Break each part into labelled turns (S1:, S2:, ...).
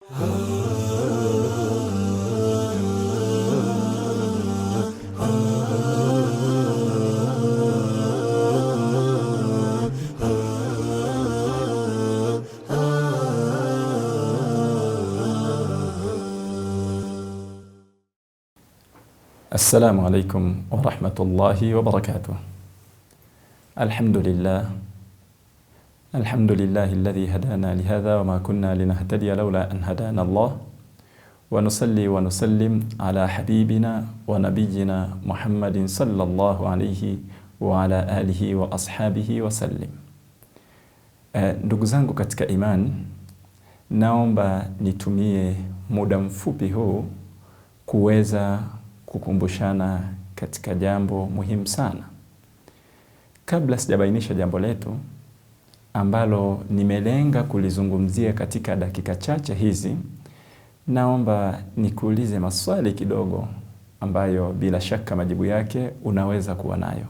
S1: السلام عليكم ورحمة الله وبركاته. الحمد لله الذي هدانا لهذا وما كنا لنهتدي لولا أن هدانا الله، ونصلي ونسلم على حبيبنا ونبينا محمد صلى الله عليه وعلى آله وأصحابه وسلم. Ndugu zangu katika imani, naomba nitumie muda mfupi huu kuweza kukumbushana katika jambo muhimu sana. Kabla sijabainisha jambo letu ambalo nimelenga kulizungumzia katika dakika chache hizi, naomba nikuulize maswali kidogo ambayo bila shaka majibu yake unaweza kuwa nayo.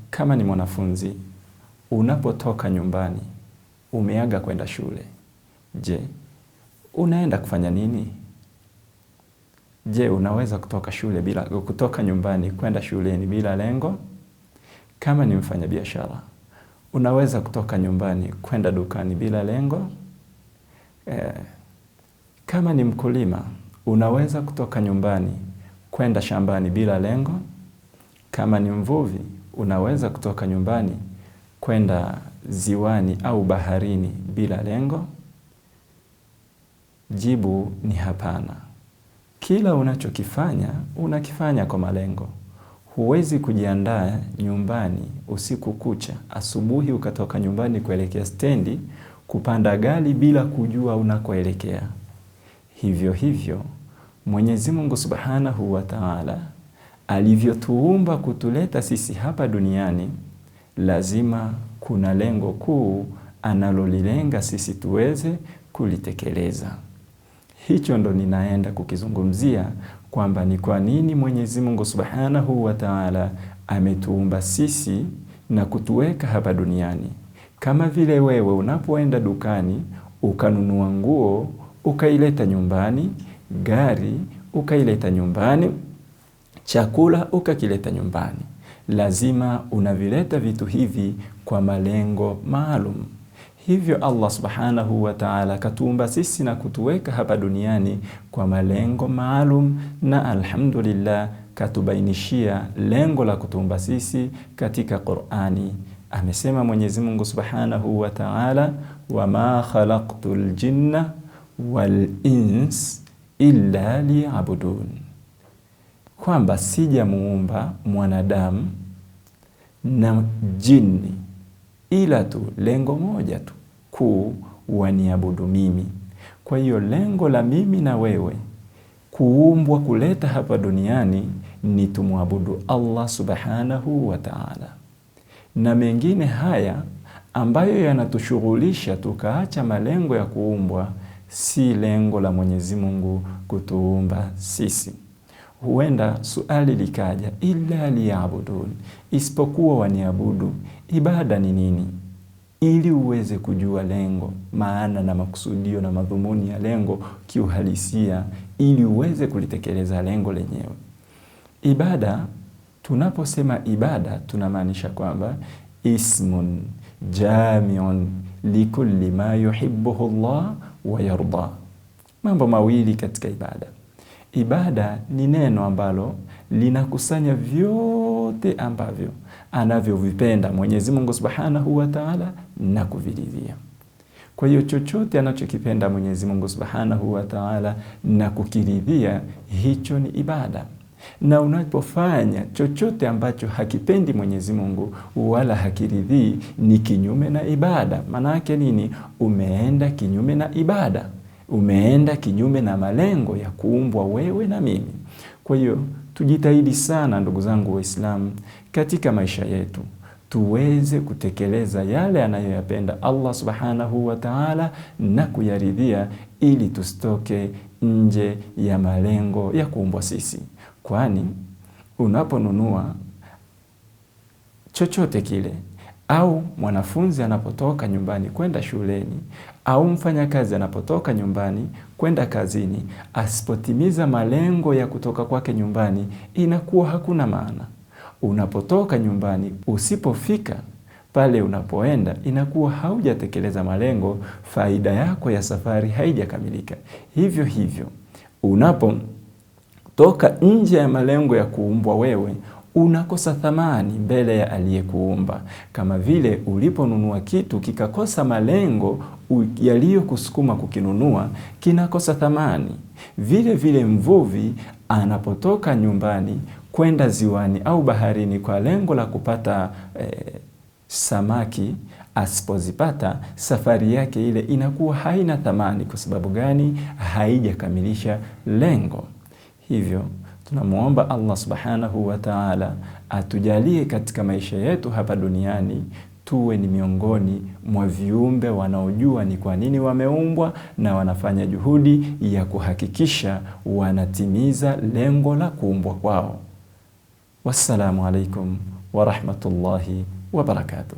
S1: Kama ni mwanafunzi, unapotoka nyumbani, umeaga kwenda shule, je, unaenda kufanya nini? Je, unaweza kutoka nyumbani kwenda shuleni bila lengo? Kama ni mfanyabiashara, unaweza kutoka nyumbani kwenda dukani bila lengo? Kama ni mkulima, unaweza kutoka nyumbani kwenda shambani bila lengo? Kama ni mvuvi, unaweza kutoka nyumbani kwenda ziwani au baharini bila lengo? Jibu ni hapana. Kila unachokifanya, unakifanya kwa malengo. Huwezi kujiandaa nyumbani usiku kucha, asubuhi ukatoka nyumbani kuelekea stendi, kupanda gari bila kujua unakoelekea. Hivyo, Mwenyezi Mungu Subhanahu wa Ta'ala alivyotuumba kutuleta sisi hapa duniani, lazima kuna lengo kuu analolilenga sisi tuweze kulitekeleza. Hicho ndo ninaenda kukizungumzia, kwamba ni kwa nini Mwenyezi Mungu Subhanahu wa Ta'ala ametuumba sisi na kutuweka hapa duniani. Kama vile wewe unapoenda dukani ukanunua nguo ukaileta nyumbani, gari ukaileta nyumbani, chakula ukakileta nyumbani, lazima unavileta vitu hivi kwa malengo maalum. Hivyo Allah Subhanahu wa Ta'ala katuumba sisi na kutuweka hapa duniani kwa malengo maalum, na alhamdulillah katubainishia lengo la kutuumba sisi katika Qur'ani. Amesema Mwenyezi Mungu Subhanahu wa Ta'ala, wama khalaqtul jinna wal ins illa liya'budun, kwamba sijamuumba mwanadamu na jini ila tu lengo moja tu, waniabudu mimi. Kwa hiyo lengo la mimi na wewe kuumbwa kuleta hapa duniani ni tumwabudu Allah Subhanahu wa Ta'ala, na mengine haya ambayo yanatushughulisha tukaacha malengo ya kuumbwa, si lengo la Mwenyezi Mungu kutuumba sisi. Huenda suali likaja, illa liya'budun, isipokuwa waniabudu. Ibada ni nini? Ili uweze kujua lengo, maana na makusudio na madhumuni ya lengo kiuhalisia, ili uweze kulitekeleza lengo lenyewe. Ibada, tunaposema ibada tunamaanisha kwamba ismun jami'un likulli ma yuhibbuhu Allah wa yarda. Mambo mawili katika ibada. Ibada ni neno ambalo linakusanya vyote ambavyo anavyovipenda Mwenyezi Mungu Subhanahu wa Ta'ala na kuviridhia. Kwa hiyo chochote anachokipenda Mwenyezi Mungu Subhanahu wa Ta'ala na kukiridhia, hicho ni ibada. Na unapofanya chochote ambacho hakipendi Mwenyezi Mungu wala hakiridhii, ni kinyume na ibada. Maana yake nini? Umeenda kinyume na ibada. Umeenda kinyume na malengo ya kuumbwa wewe na mimi. Kwa hiyo tujitahidi sana ndugu zangu Waislamu, katika maisha yetu tuweze kutekeleza yale anayoyapenda Allah Subhanahu wa Ta'ala na kuyaridhia, ili tusitoke nje ya malengo ya kuumbwa sisi. Kwani unaponunua chochote kile au mwanafunzi anapotoka nyumbani kwenda shuleni, au mfanyakazi anapotoka nyumbani kwenda kazini, asipotimiza malengo ya kutoka kwake nyumbani, inakuwa hakuna maana. Unapotoka nyumbani, usipofika pale unapoenda, inakuwa haujatekeleza malengo, faida yako ya safari haijakamilika. Hivyo hivyo, unapotoka nje ya malengo ya kuumbwa wewe, unakosa thamani mbele ya aliyekuumba. Kama vile uliponunua kitu kikakosa malengo yaliyokusukuma kukinunua, kinakosa thamani. Vile vile mvuvi anapotoka nyumbani kwenda ziwani au baharini kwa lengo la kupata samaki, asipozipata, safari yake ile inakuwa haina thamani. Kwa sababu gani? Haijakamilisha lengo. Hivyo tunamuomba Allah subhanahu wa ta'ala atujalie katika maisha yetu hapa duniani tuwe ni miongoni mwa viumbe wanaojua ni kwa nini wameumbwa na wanafanya juhudi ya kuhakikisha wanatimiza lengo la kuumbwa kwao. Wassalamu alaikum wa rahmatullahi wa barakatuh.